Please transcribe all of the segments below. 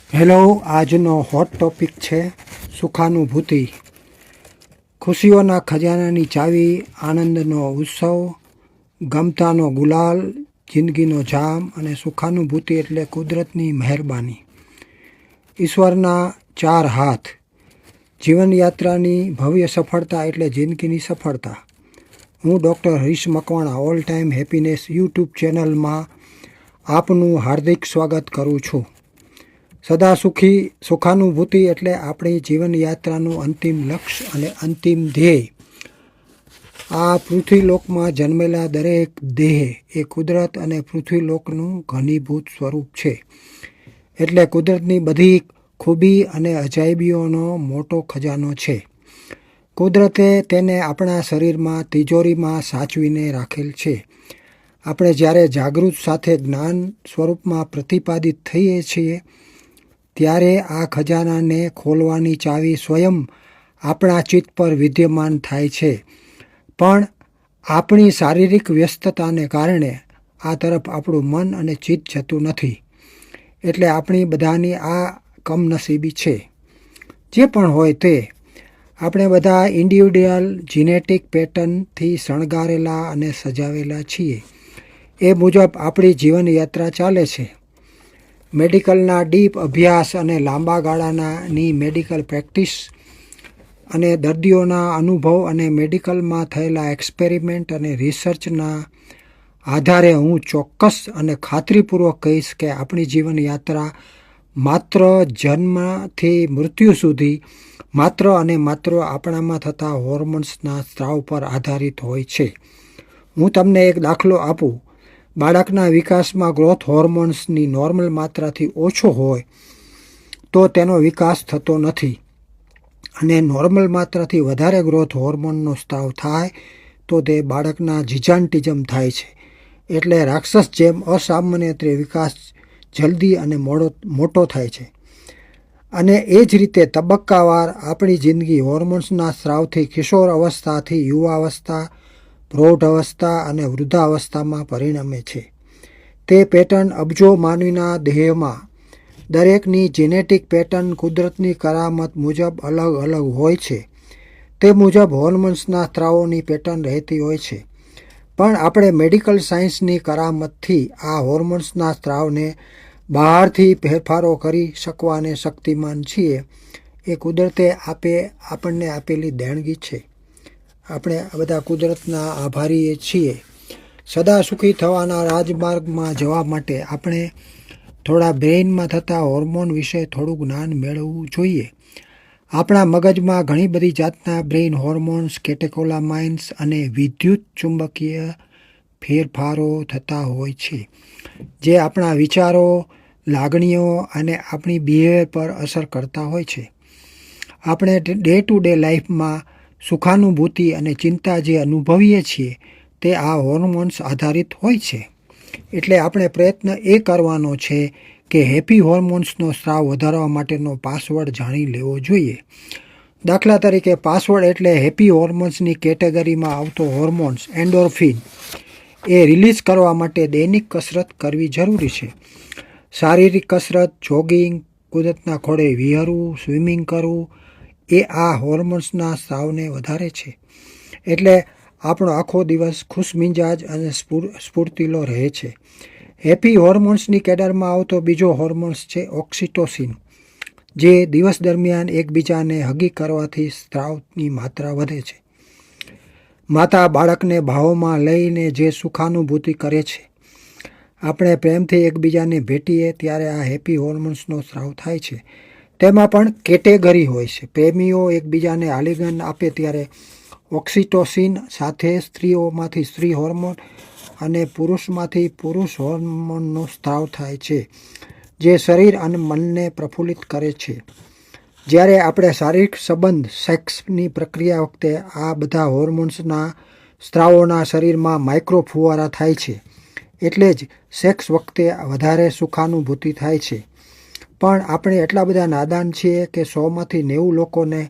Hello, આજનો hot topic છે સુખાનુભૂતિ. ખુશીઓના ખજાનાની ચાવી, આનંદનો ઉત્સવ, ગમતાનો ગુલાલ, જિંદગીનો જામ અને સુખાનુભૂતિ એટલે કુદરતની મહેરબાની. ઈશ્વરના ચાર હાથ. જીવનયાત્રાની ભવ્ય સફળતા એટલે જિંદગીની સફળતા. હું doctor Harish Makwana all time happiness YouTube ચેનલમાં આપનું હાર્દિક સ્વાગત કરું છું. સદા સુખી સુખાનુભૂતિ એટલે આપણી જીવનયાત્રાનું અંતિમ લક્ષ્ય અને અંતિમ ધ્યેય. આ પૃથ્વીલોકમાં જન્મેલા દરેક દેહ એ કુદરત અને પૃથ્વીલોકનું ઘનીભૂત સ્વરૂપ છે. એટલે કુદરતની બધી ખૂબી અને અજાયબીઓનો મોટો ખજાનો છે. કુદરતે તેને આપણા શરીરમાં તિજોરીમાં સાચવીને રાખેલ છે. આપણે જ્યારે જાગૃત સાથે જ્ઞાન સ્વરૂપમાં પ્રતિપાદિત થઈએ છીએ ત્યારે આ ખજાનાને ખોલવાની ચાવી સ્વયં આપણા ચિત્ત પર વિદ્યમાન થાય છે. પણ આપણી શારીરિક વ્યસ્તતાને કારણે આ તરફ આપણું મન અને ચિત્ત જતું નથી. એટલે આપણી બધાની આ કમનસીબી છે. જે પણ હોય તે, આપણે બધા ઇન્ડિવિડ્યુઅલ જીનેટિક પેટર્નથી શણગારેલા અને સજાવેલા છીએ. એ મુજબ આપણી જીવનયાત્રા ચાલે છે. મેડિકલના ડીપ અભ્યાસ અને લાંબા ગાળાની મેડિકલ પ્રેક્ટિસ અને દર્દીઓના અનુભવ અને મેડિકલમાં થયેલા એક્સપેરિમેન્ટ અને રિસર્ચના આધારે હું ચોક્કસ અને ખાતરીપૂર્વક કહીશ કે આપણી જીવનયાત્રા માત્ર જન્મથી મૃત્યુ સુધી માત્ર અને માત્ર આપણામાં થતા હોર્મોન્સના સ્ત્રાવ પર આધારિત હોય છે. હું તમને એક દાખલો આપું. બાળકના વિકાસમાં ગ્રોથ હોર્મોન્સની નોર્મલ માત્રાથી ઓછો હોય તો તેનો વિકાસ થતો નથી, અને નોર્મલ માત્રાથી વધારે ગ્રોથ હોર્મોનનો સ્ત્રાવ થાય તો તે બાળકના જીજાન્ટિઝમ થાય છે. એટલે રાક્ષસ જેમ અસામાન્ય રીતે વિકાસ જલ્દી અને મોટો થાય છે. અને એ જ રીતે તબક્કાવાર આપણી જિંદગી હોર્મોન્સના સ્ત્રાવથી કિશોર અવસ્થાથી યુવાવસ્થા, પ્રૌઢ અવસ્થા અને વૃદ્ધાવસ્થામાં પરિણમે છે. તે પેટર્ન અબજો માનવીના દેહમાં દરેકની જેનેટિક પેટર્ન કુદરતની કરામત મુજબ અલગ અલગ હોય છે. તે મુજબ હોર્મોન્સના સ્ત્રાવોની પેટર્ન રહેતી હોય છે. પણ આપણે મેડિકલ સાયન્સની કરામતથી આ હોર્મોન્સના સ્ત્રાવને બહારથી ફેરફારો કરી શકવાને શક્તિમાન છીએ. એ કુદરતે આપણને આપેલી દેણગી છે. આપણે બધા કુદરતના આભારી છીએ. સદા સુખી થવાના રાજમાર્ગમાં જવા માટે આપણે થોડા બ્રેઇનમાં થતા હોર્મોન વિશે થોડું જ્ઞાન મેળવવું જોઈએ. આપણા મગજમાં ઘણી બધી જાતના બ્રેઇન હોર્મોન્સ, કેટેકોલામાઇન્સ અને વિદ્યુત ચુંબકીય ફેરફારો થતા હોય છે, જે આપણા વિચારો, લાગણીઓ અને આપણી બિહેવિયર પર અસર કરતા હોય છે. આપણે ડે ટુ ડે લાઈફમાં સુખાનુભૂતિ અને ચિંતા જે અનુભવીએ છીએ તે આ હોર્મોન્સ આધારિત હોય છે. એટલે આપણે પ્રયત્ન એ કરવાનો છે કે હેપી હોર્મોન્સનો સ્ત્રાવ વધારવા માટેનો પાસવર્ડ જાણી લેવો જોઈએ. દાખલા તરીકે પાસવર્ડ એટલે હેપી હોર્મોન્સની કેટેગરીમાં આવતો હોર્મોન્સ એન્ડોર્ફિન. એ રિલીઝ કરવા માટે દૈનિક કસરત કરવી જરૂરી છે. શારીરિક કસરત, જોગિંગ, કુદરતના ખોળે વિહરવું, સ્વિમિંગ કરવું એ આ હોર્મોન્સના સ્ત્રાવને વધારે છે. એટલે આપણો આખો દિવસ ખુશમિજાજ અને સ્ફૂર્તિલો રહે છે. હેપી હોર્મોન્સની કેડરમાં આવતો બીજો હોર્મોન્સ છે ઓક્સિટોસિન, જે દિવસ દરમિયાન એકબીજાને હગી કરવાથી સ્ત્રાવની માત્રા વધે છે. માતા બાળકને ભાવોમાં લઈને જે સુખાનુભૂતિ કરે છે. આપણે પ્રેમથી એકબીજાને ભેટીએ ત્યારે આ હેપી હોર્મોન્સનો સ્ત્રાવ થાય છે. તેમાં પણ કેટેગરી હોય છે. પ્રેમીઓ એકબીજાને આલિંગન આપે ત્યારે ઓક્સિટોસિન સાથે સ્ત્રીઓમાંથી સ્ત્રી હોર્મોન અને પુરુષમાંથી પુરુષ હોર્મોનનો સ્ત્રાવ થાય છે, જે શરીર અને મનને પ્રફુલ્લિત કરે છે. જ્યારે આપણે શારીરિક સંબંધ સેક્સની પ્રક્રિયા વખતે આ બધા હોર્મોન્સના સ્ત્રાવોના શરીરમાં માઇક્રો ફુવારા થાય છે. એટલે જ સેક્સ વખતે વધારે સુખાનુભૂતિ થાય છે. પણ આપણે એટલા બધા નાદાન છીએ કે 100માંથી 90 લોકોને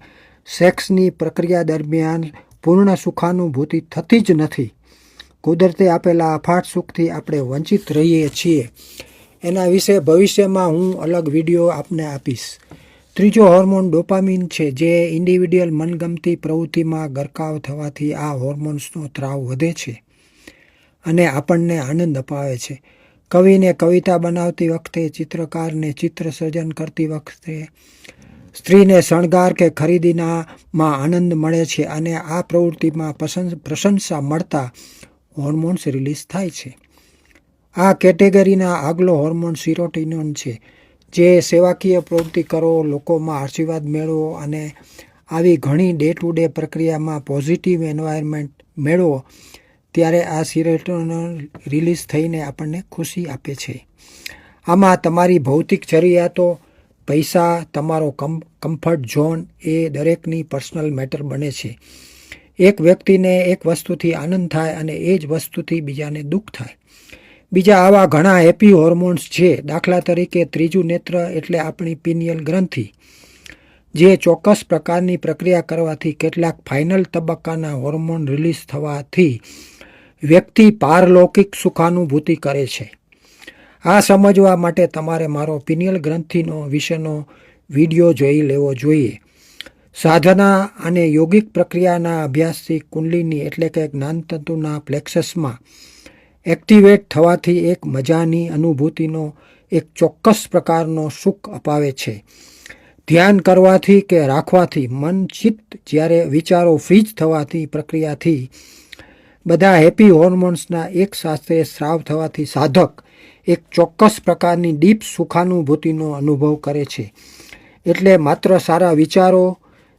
સેક્સની પ્રક્રિયા દરમિયાન પૂર્ણ સુખાનુભૂતિ થતી જ નથી. કુદરતે આપેલા અફાટ સુખથી આપણે વંચિત રહીએ છીએ. એના વિશે ભવિષ્યમાં હું અલગ વિડીયો આપને આપીશ. ત્રીજો હોર્મોન ડોપામીન છે, જે ઇન્ડિવિડ્યુઅલ મનગમતી પ્રવૃત્તિમાં ગરકાવ થવાથી આ હોર્મોન્સનો સ્ત્રાવ વધે છે અને આપણને આનંદ અપાવે છે. કવિને કવિતા બનાવતી વખતે, ચિત્રકારને ચિત્ર સર્જન કરતી વખતે, સ્ત્રીને શણગાર કે ખરીદીમાં આનંદ મળે છે અને આ પ્રવૃત્તિમાં પ્રશંસા મળતા હોર્મોન્સ રિલીઝ થાય છે. આ કેટેગરીના આગલો હોર્મોન સિરોટિનોન છે, જે સેવાકીય પ્રવૃત્તિ કરો, લોકોમાં આશીર્વાદ મેળવો અને આવી ઘણી ડે ટુ ડે પ્રક્રિયામાં પોઝિટિવ એન્વાયરમેન્ટ મેળવો ત્યારે આ સિરોટિનોન રિલીઝ થઈને આપણને ખુશી આપે છે. આમાં તમારી ભૌતિક જરૂરિયાતો, પૈસા, તમારો કમ્ફર્ટ ઝોન એ દરેકની પર્સનલ મેટર બને છે. એક વ્યક્તિને એક વસ્તુથી આનંદ થાય અને એ જ વસ્તુથી બીજાને દુઃખ થાય. બીજા આવા ઘણા હેપી હોર્મોન્સ છે. દાખલા તરીકે ત્રીજું નેત્ર એટલે આપણી પિનિયલ ગ્રંથિ, જે ચોક્કસ પ્રકારની પ્રક્રિયા કરવાથી કેટલાક ફાઇનલ તબક્કાના હોર્મોન રિલીઝ થવાથી વ્યક્તિ પારલૌકિક સુખાનુભૂતિ કરે છે. આ સમજવા માટે તમારે મારો પિનિયલ ગ્રંથિનો વિશેનો વિડીયો જોઈ લેવો જોઈએ. સાધના અને યોગિક પ્રક્રિયાના અભ્યાસથી કુંડલિની એટલે કે જ્ઞાનતંતુના પ્લેક્સસમાં એક્ટિવેટ થવાથી એક મજાની અનુભૂતિનો એક ચોક્કસ પ્રકારનો સુખ અપાવે છે. ધ્યાન કરવાથી કે રાખવાથી મન ચિત્ત જ્યારે વિચારો ફ્રીજ થવાથી પ્રક્રિયાથી બધા હેપી હોર્મોન્સના એક સાથે સ્રાવ થવાથી સાધક એક ચોક્કસ પ્રકારની ડીપ સુખાનુભૂતિનો અનુભવ કરે છે. એટલે માત્ર સારા વિચારો,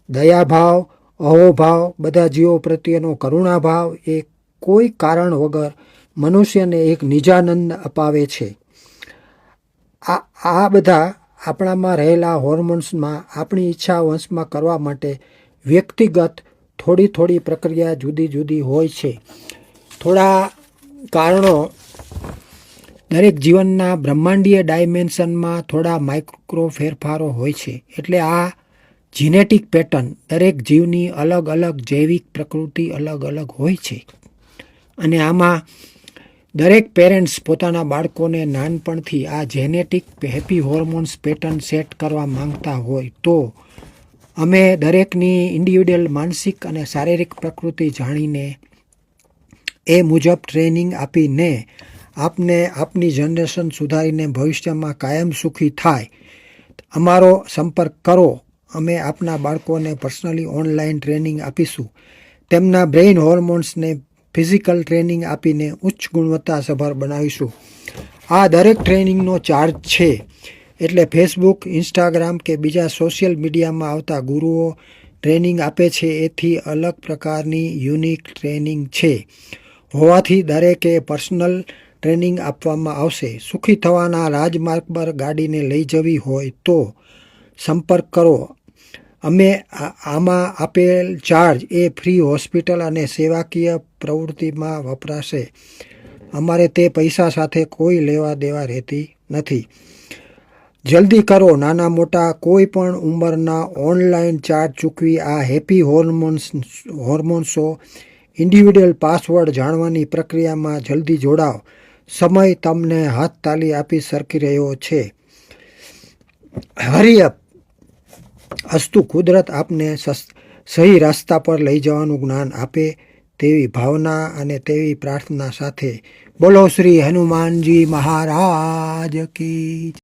દયાભાવ, અહોભાવ, બધા જીવો પ્રત્યેનો કરુણાભાવ એ કોઈ કારણ વગર મનુષ્યને એક નિજાનંદ અપાવે છે. આ બધા આપણામાં રહેલા હોર્મોન્સમાં આપણી ઈચ્છા વશમાં કરવા માટે વ્યક્તિગત થોડી પ્રક્રિયા જુદી જુદી હોય છે. થોડા કારણો દરેક જીવનના બ્રહ્માંડીય ડાયમેન્શનમાં થોડા માઇક્રો ફેરફારો હોય છે. એટલે આ જીનેટિક પેટર્ન દરેક જીવની અલગ અલગ જૈવિક પ્રકૃતિ અલગ અલગ હોય છે અને આમાં દરેક પેરેન્ટ્સ પોતાના બાળકોને નાનપણથી આ genetic happy hormones pattern set કરવા માંગતા હોય તો અમે દરેકની ઇન્ડિવિડ્યુઅલ માનસિક અને શારીરિક પ્રકૃતિ જાણીને એ મુજબ ટ્રેનિંગ આપીને આપને આપની જનરેશન સુધારીને ભવિષ્યમાં કાયમ સુખી થાય. અમારો સંપર્ક કરો. અમે આપના બાળકોને પર્સનલી ઓનલાઈન ટ્રેનિંગ આપીશું. તેમના બ્રેઇન હોર્મોન્સને ફિઝિકલ ટ્રેનિંગ આપીને ઉચ્ચ ગુણવત્તાસભર બનાવીશું. આ દરેક ટ્રેનિંગનો ચાર્જ છે. એટલે ફેસબુક, ઇન્સ્ટાગ્રામ કે બીજા સોશિયલ મીડિયામાં આવતા ગુરુઓ ટ્રેનિંગ આપે છે એથી અલગ પ્રકારની યુનિક ટ્રેનિંગ છે હોવાથી દરેકે પર્સનલ ટ્રેનિંગ આપવામાં આવશે. સુખી થવાના રાજમાર્ગ પર ગાડીને લઈ જવી હોય તો સંપર્ક કરો. અમે આમાં આપેલ ચાર્જ એ ફ્રી હોસ્પિટલ અને સેવાકીય પ્રવૃત્તિમાં વપરાશે. અમારે તે પૈસા સાથે કોઈ લેવા દેવા રહેતી નથી. જલ્દી કરો. નાના મોટા કોઈ પણ ઉંમરના ઓનલાઈન ચાર્જ ચૂકવી આ હેપી હોર્મોન્સો ઇન્ડિવિડ્યુઅલ પાસવર્ડ જાણવાની પ્રક્રિયામાં જલ્દી જોડાઓ. સમય તમને હાથ તાલી આપી સરકી રહ્યો છે. હરિયપ અસ્તુ. કુદરત આપને સહી રસ્તા પર લઈ જવાનું જ્ઞાન આપે તેવી ભાવના અને તેવી પ્રાર્થના સાથે બોલો શ્રી હનુમાનજી મહારાજ કી જય.